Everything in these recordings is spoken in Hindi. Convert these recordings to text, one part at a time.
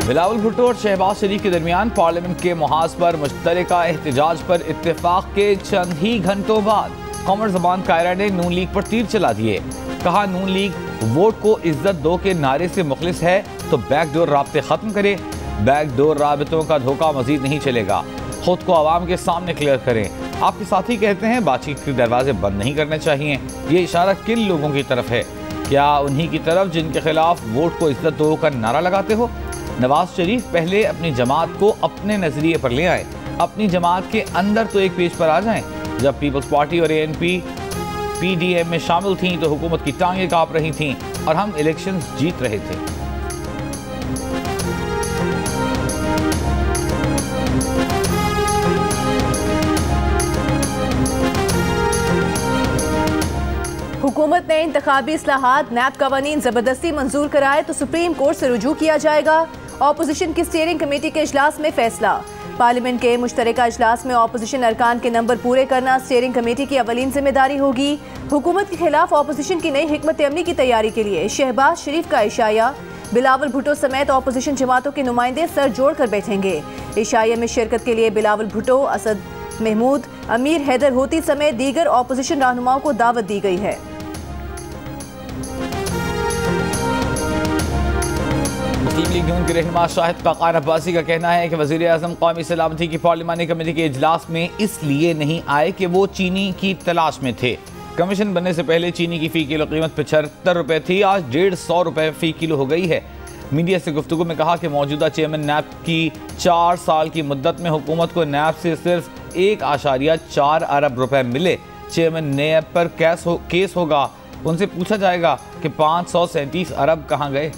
बिलावल भुट्टो और शहबाज शरीफ के दरमियान पार्लियामेंट के मुहाज पर मुश्तरका एहतजाज पर इत्तेफाक के चंद ही घंटों बाद कॉमर ज़बान कायरा ने नून लीग पर तीर चला दिए। कहा, नून लीग वोट को इज्जत दो के नारे से मुखलिस है तो बैकडोर राब्ते खत्म करे। बैकडोर राबतों का धोखा मजीद नहीं चलेगा, खुद को आवाम के सामने क्लियर करें। आपके साथी कहते हैं बातचीत के दरवाजे बंद नहीं करने चाहिए। ये इशारा किन लोगों की तरफ है? क्या उन्हीं की तरफ जिनके खिलाफ वोट को इज्जत दो का नारा लगाते हो? नवाज शरीफ पहले अपनी जमात को अपने नजरिए पर ले आए, अपनी जमात के अंदर तो एक पेज पर आ जाएं। जब पीपल्स पार्टी और ANP PDM में शामिल थीं तो हुकूमत की टांगें कांप रही थीं और हम इलेक्शंस जीत रहे थे। हुकूमत ने इंतखाबी इस्लाहात नैब कवानीन जबरदस्ती मंजूर कराए तो सुप्रीम कोर्ट से रुजू किया जाएगा। ऑपोजिशन की स्टीयरिंग कमेटी के इजलास में फैसला। पार्लियामेंट के मुश्तरका इजलास में ऑपोजिशन अरकान के नंबर पूरे करना स्टीयरिंग कमेटी की अवलीन जिम्मेदारी होगी। हुकूमत के खिलाफ ऑपोजिशन की नई हिकमत अमली की तैयारी के लिए शहबाज शरीफ का इशाया। बिलावल भुट्टो समेत ऑपोजिशन जमातों के नुमाइंदे सर जोड़कर बैठेंगे। इशाया में शिरकत के लिए बिलावल भुट्टो, असद महमूद, अमीर हैदर होती समेत दीगर ऑपोजिशन रहनुमाओं को दावत दी गई है। मुस्लिम लीग नून के रहनुमा शाहिद काकान अब्बासी का कहना है कि वज़ीर आज़म कौमी सलामती की पार्लिमानी कमेटी के इजलास में इसलिए नहीं आए कि वो चीनी की तलाश में थे। कमीशन बनने से पहले चीनी की फ़ी किलो कीमत 75 रुपये थी, आज 150 रुपये फ़ी किलो हो गई है। मीडिया से गुफ्तगू में कहा कि मौजूदा चेयरमैन नैब की 4 साल की मुद्दत में हुकूमत को नैब से सिर्फ 1.4 अरब रुपए मिले। चेयरमैन नैब पर केस होगा, उनसे पूछा जाएगा कि 537 अरब कहाँ गए।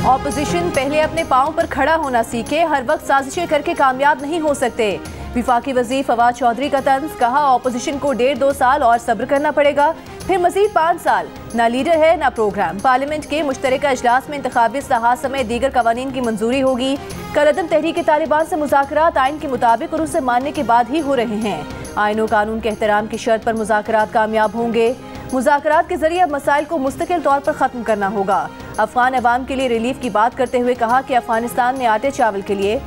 ऑपोजिशन पहले अपने पांव पर खड़ा होना सीखे, हर वक्त साजिशें करके कामयाब नहीं हो सकते। विफाकी वज़ीर फवाद चौधरी का तंज। कहा, ऑपोजिशन को 1.5-2 साल और सब्र करना पड़ेगा, फिर मजीद 5 साल। ना लीडर है ना प्रोग्राम। पार्लियामेंट के मुश्तरका इजलास में इंतखाबी इस्लाहात समेत दीगर कवानीन की मंजूरी होगी। कलअदम तहरीक तालिबान से मुज़ाकरात आइन के मुताबिक और उसे मानने के बाद ही हो रहे हैं। आइन और कानून के एहतराम की शर्त पर मुज़ाकरात कामयाब होंगे। मुज़ाकरात के जरिए मसाइल को मुस्तकिल तौर पर ख़त्म करना होगा। अफगान अवाम के लिए रिलीफ की बात करते हुए कहा कि अफगानिस्तान में आटे चावल के लिए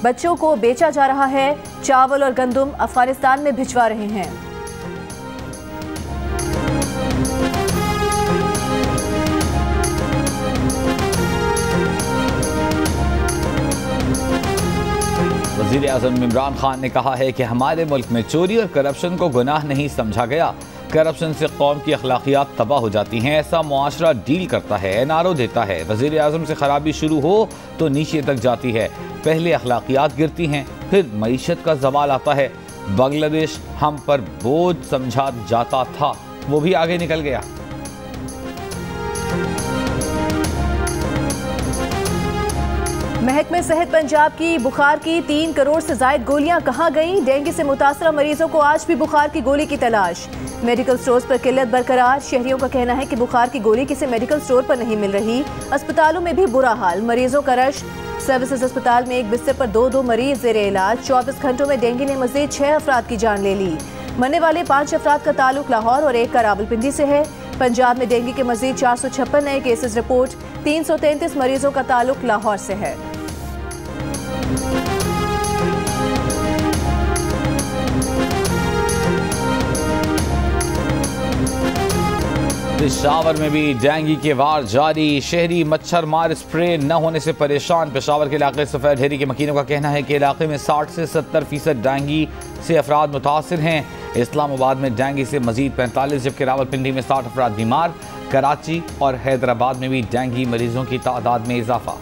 बच्चों को बेचा जा रहा है। चावल और गंदम अफगानिस्तान में भिजवा रहे हैं। वज़ीर आज़म इमरान खान ने कहा है कि हमारे मुल्क में चोरी और करप्शन को गुनाह नहीं समझा गया। करप्शन से कौम की अखलाकियात तबाह हो जाती हैं। ऐसा मुआशरा डील करता है, एनआरओ देता है। वज़ीर आज़म से खराबी शुरू हो तो नीचे तक जाती है। पहले अखलाकियात गिरती हैं, फिर मईशत का ज़वाल आता है। बांग्लादेश हम पर बोझ समझा जाता था, वो भी आगे निकल गया। महकमे सेहत पंजाब की बुखार की 3 करोड़ से जायद गोलियां कहाँ गईं? डेंगू से मुतासरा मरीजों को आज भी बुखार की गोली की तलाश। मेडिकल स्टोर्स पर किल्लत बरकरार। शहरियों का कहना है कि बुखार की गोली किसी मेडिकल स्टोर पर नहीं मिल रही। अस्पतालों में भी बुरा हाल, मरीजों का रश। सर्विसेज अस्पताल में एक बिस्तर पर 2 मरीज जेरे इलाज। 24 घंटों में डेंगू ने मजीद 6 अफराद की जान ले ली। मरने वाले 5 अफराद का ताल्लुक लाहौर और 1 का रावलपिंडी से है। पंजाब में डेंगू के मजीद 456 नए केसेस रिपोर्ट। 333 मरीजों का ताल्लुक लाहौर से है। पेशावर में भी डेंगू के वार जारी। शहरी मच्छर मार स्प्रे न होने से परेशान। पेशावर के इलाके सफ़ेद ढेरी के मकीनों का कहना है कि इलाके में 60 से 70% डेंगू से अफराद मुतासिर हैं। इस्लामाबाद में डेंगू से मजीद 45, जबकि रावलपिंडी में 60 अफराद बीमार। कराची और हैदराबाद में भी डेंगू मरीजों की तादाद में इजाफा।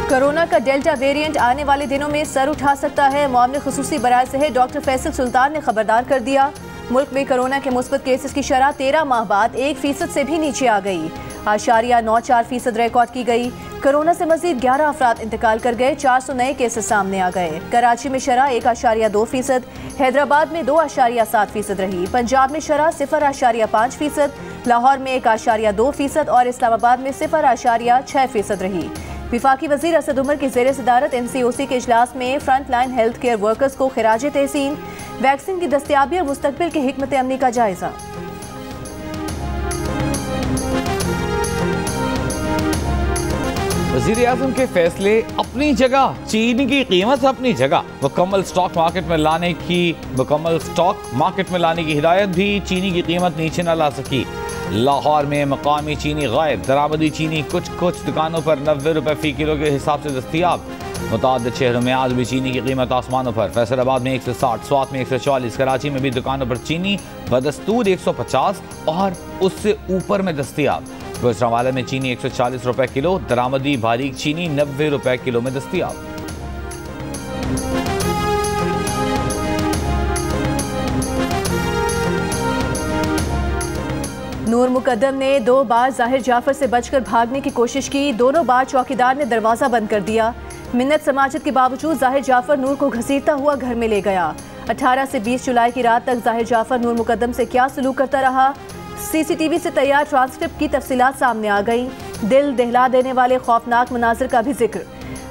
कोरोना का डेल्टा वेरिएंट आने वाले दिनों में सर उठा सकता है। मामले खुसूसी बराए सेहत डॉक्टर फैसल सुल्तान ने खबरदार कर दिया। मुल्क में कोरोना के मुस्बत केसेस की शरह 13 माह बाद 1% से भी नीचे आ गई। 0.94% रिकॉर्ड की गई। कोरोना से मजीद 11 अफराद इंतकाल कर गए। 400 नए केसेस सामने आ गए। कराची में शरह 1.2%, हैदराबाद में 2.7% रही। पंजाब में शरह 0.5%, लाहौर में 1.2% और इस्लामाबाद में 0.6% रही। विफाकी वजीर असद उमर की ज़ेर सदारत NCOC के इजलास में front line health care workers को खिराज तहसीन, वैक्सीन की दस्तयाबी और मुस्तकबिल की हिकमत अमली का जायजा। वज़ीर आज़म के फैसले अपनी जगह, चीनी की कीमत अपनी जगह। मुकम्मल स्टॉक मार्केट में लाने की हिदायत भी, चीनी की कीमत नीचे न ला सकी। लाहौर में मकामी चीनी गायब, दरामदी चीनी कुछ दुकानों पर 90 रुपए फी किलो के हिसाब से दस्तियाब। मुतादिद शहरों में आज भी चीनी की कीमत आसमानों पर। फैसलाबाद में 160, स्वात में 140, कराची में भी दुकानों पर चीनी बदस्तूर 150 और उससे ऊपर में दस्तियाब। गुजरांवाला में चीनी 140 रुपए किलो, दरामदी बारीक चीनी 90 रुपए किलो में दस्तियाब। नूर मुकद्दम ने 2 बार जाहिर जाफर से बचकर भागने की कोशिश की, दोनों बार चौकीदार ने दरवाजा बंद कर दिया। मिन्नत समाजत के बावजूद जाहिर जाफर नूर को घसीटता हुआ घर में ले गया। 18 से 20 जुलाई की रात तक जाहिर जाफर नूर मुकद्दम से क्या सलूक करता रहा, CCTV से तैयार ट्रांसक्रिप्ट की तफसीलात सामने आ गई। दिल दहला देने वाले खौफनाक मनाजिर का भी जिक्र।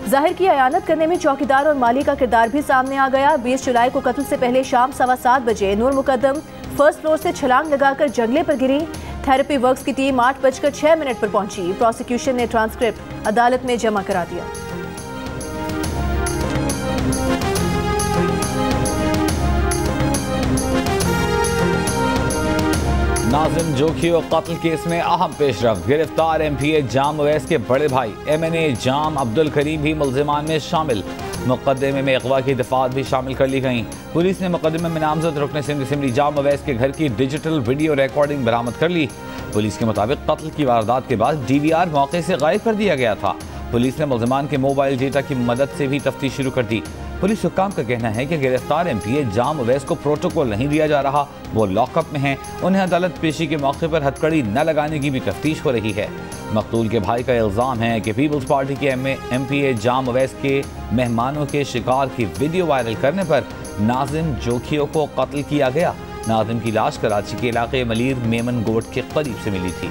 जाहिर की अयानत करने में चौकीदार और माली का किरदार भी सामने आ गया। 20 जुलाई को कत्ल से पहले शाम 7:15 बजे नूर मुकद्दम फर्स्ट फ्लोर से छलांग लगाकर जंगले पर गिरी। थेरेपी वर्क्स की टीम 8:06 पर पहुंची। प्रोसिक्यूशन ने ट्रांसक्रिप्ट अदालत में जमा करा दिया। नाज़िम जोखियो कत्ल केस में अहम पेशरफ्त। गिरफ्तार MPA जाम अवैस के बड़े भाई MNA जाम अब्दुल करीम भी मुल्जिमान में शामिल। मुकदमे में अगवा की दफात भी शामिल कर ली गई। पुलिस ने मुकदमे में नामजद रुकन सिंध असेंबली जाम अवैस के घर की डिजिटल वीडियो रिकॉर्डिंग बरामद कर ली। पुलिस के मुताबिक कत्ल की वारदात के बाद DVR मौके से गायब कर दिया गया था। पुलिस ने मुल्जिमान के मोबाइल डेटा की मदद से भी तफ्तीश शुरू कर दी। पुलिस हुक्काम का कहना है कि गिरफ्तार MPA जाम अवैस को प्रोटोकॉल नहीं दिया जा रहा, वो लॉकअप में हैं। उन्हें अदालत पेशी के मौके पर हथकड़ी न लगाने की भी तफ्तीश हो रही है। मकतूल के भाई का इल्ज़ाम है कि पीपल्स पार्टी के MPA जाम अवैस के मेहमानों के शिकार की वीडियो वायरल करने पर नाज़िम जोखियो को कत्ल किया गया। नाज़िम की लाश कराची के इलाके मलीर मेमन गोट के करीब से मिली थी।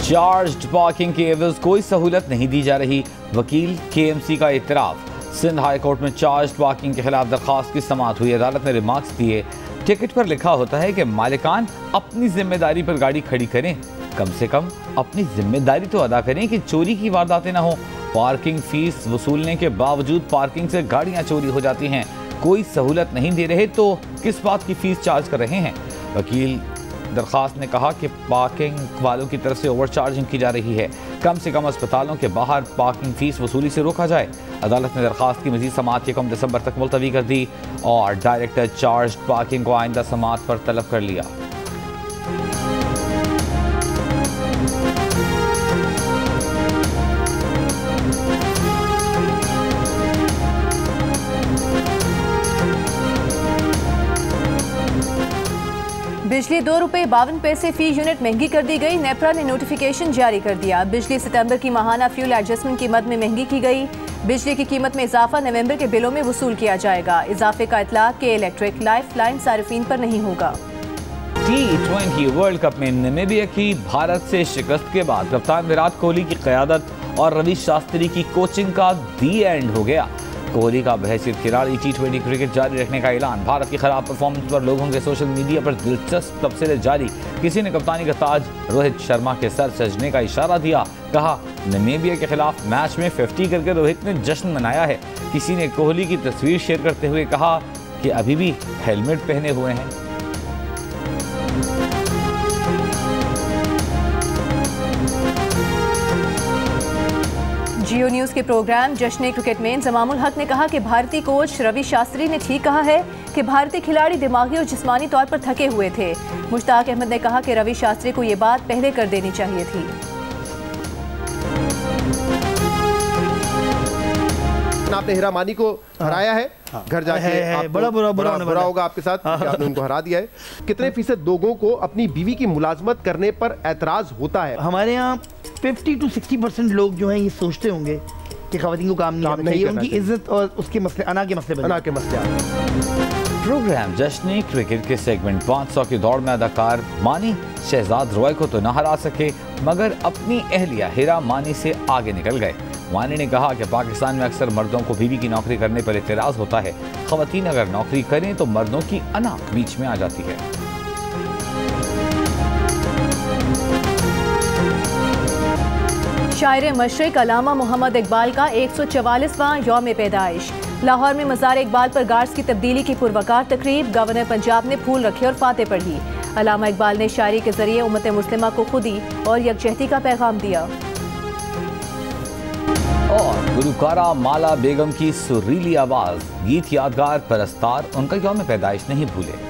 चार्ज्ड पार्किंग के एवज कोई सहूलत नहीं दी जा रही, वकील KMC का इतराफ। सिंध हाई कोर्ट में चार्ज्ड पार्किंग के खिलाफ दरखास्त की समाअत हुई। अदालत ने रिमार्क्स दिए। टिकट पर लिखा होता है कि मालिकान अपनी जिम्मेदारी पर गाड़ी खड़ी करें, कम से कम अपनी जिम्मेदारी तो अदा करें कि चोरी की वारदातें ना हो। पार्किंग फीस वसूलने के बावजूद पार्किंग से गाड़ियां चोरी हो जाती हैं। कोई सहूलत नहीं दे रहे तो किस बात की फीस चार्ज कर रहे हैं। वकील दरखास्त ने कहा कि पार्किंग वालों की तरफ से ओवरचार्जिंग की जा रही है। कम से कम अस्पतालों के बाहर पार्किंग फीस वसूली से रोका जाए। अदालत ने दरखास्त की मजीद समाअत 1 दिसंबर तक मुलतवी कर दी और डायरेक्टर चार्ज पार्किंग को आइंदा समाअत पर तलब कर लिया। बिजली ₹2.52 फी यूनिट महंगी कर दी गई। नेपरा ने नोटिफिकेशन जारी कर दिया। बिजली सितंबर की माहाना फ्यूल एडजस्टमेंट कीमत में महंगी की गई। बिजली की कीमत में इजाफा नवंबर के बिलों में वसूल किया जाएगा। इजाफे का इतलाक के इलेक्ट्रिक लाइफ लाइन सारिफीन पर नहीं होगा। T20 वर्ल्ड कप में नामीबिया की भारत से शिकस्त के बाद कप्तान विराट कोहली की क़यादत और रवि शास्त्री की कोचिंग का दी एंड हो गया। कोहली का बहैसियत खिलाड़ी T20 क्रिकेट जारी रखने का ऐलान। भारत की खराब परफॉर्मेंस पर लोगों के सोशल मीडिया पर दिलचस्प तबसरे जारी। किसी ने कप्तानी का ताज रोहित शर्मा के सर सजने का इशारा दिया। कहा नामीबिया के खिलाफ मैच में 50 करके रोहित ने जश्न मनाया है। किसी ने कोहली की तस्वीर शेयर करते हुए कहा कि अभी भी हेलमेट पहने हुए हैं। जियो न्यूज़ के प्रोग्राम जश्न क्रिकेट में इंजमामुल हक ने कहा कि भारतीय कोच रवि शास्त्री ने ठीक कहा है कि भारतीय खिलाड़ी दिमागी और जिस्मानी तौर पर थके हुए थे। मुश्ताक अहमद ने कहा कि रवि शास्त्री को ये बात पहले कर देनी चाहिए थी। आपने हीरा मानी को हराया है, घर जाके बड़ा होगा आपके साथ कि आपने उनको हरा दिया है। कितने फीसद लोगों को अपनी बीवी की मुलाजमत करने पर एतराज होता है? हमारे यहाँ 50 to 60% लोग जो हैं ये सोचते होंगे कि खवातीन को काम नहीं करना चाहिए, उनकी इज्जत और उसके मसले, अना के मसले आ गए। प्रोग्राम जश्न क्रिकेट के सेगमेंट 500 की दौड़ में अदाकार मानी शहजाद रॉय को तो न हरा सके, मगर अपनी अहलिया हिरा मानी से आगे निकल गए। मानी ने कहा कि पाकिस्तान में अक्सर मर्दों को बीवी की नौकरी करने पर इतराज़ होता है, खवातीन अगर नौकरी करें तो मर्दों की अना बीच में आ जाती है। शायर मशरिक अल्लामा मोहम्मद इकबाल का 144वां यौम पैदाइश। लाहौर में मज़ार इकबाल पर गार्ड्स की तब्दीली की पुरवकार तकरीब। गवर्नर पंजाब ने फूल रखे और फाते पढ़ी। अल्लामा इकबाल ने शायरी के जरिए उम्मत मुस्लिमा को खुदी और यकजहती का पैगाम दिया। और गुलकारा माला बेगम की सुरीली आवाज़, गीत यादगार, परस्तार, उनका यौम पैदाइश नहीं भूले।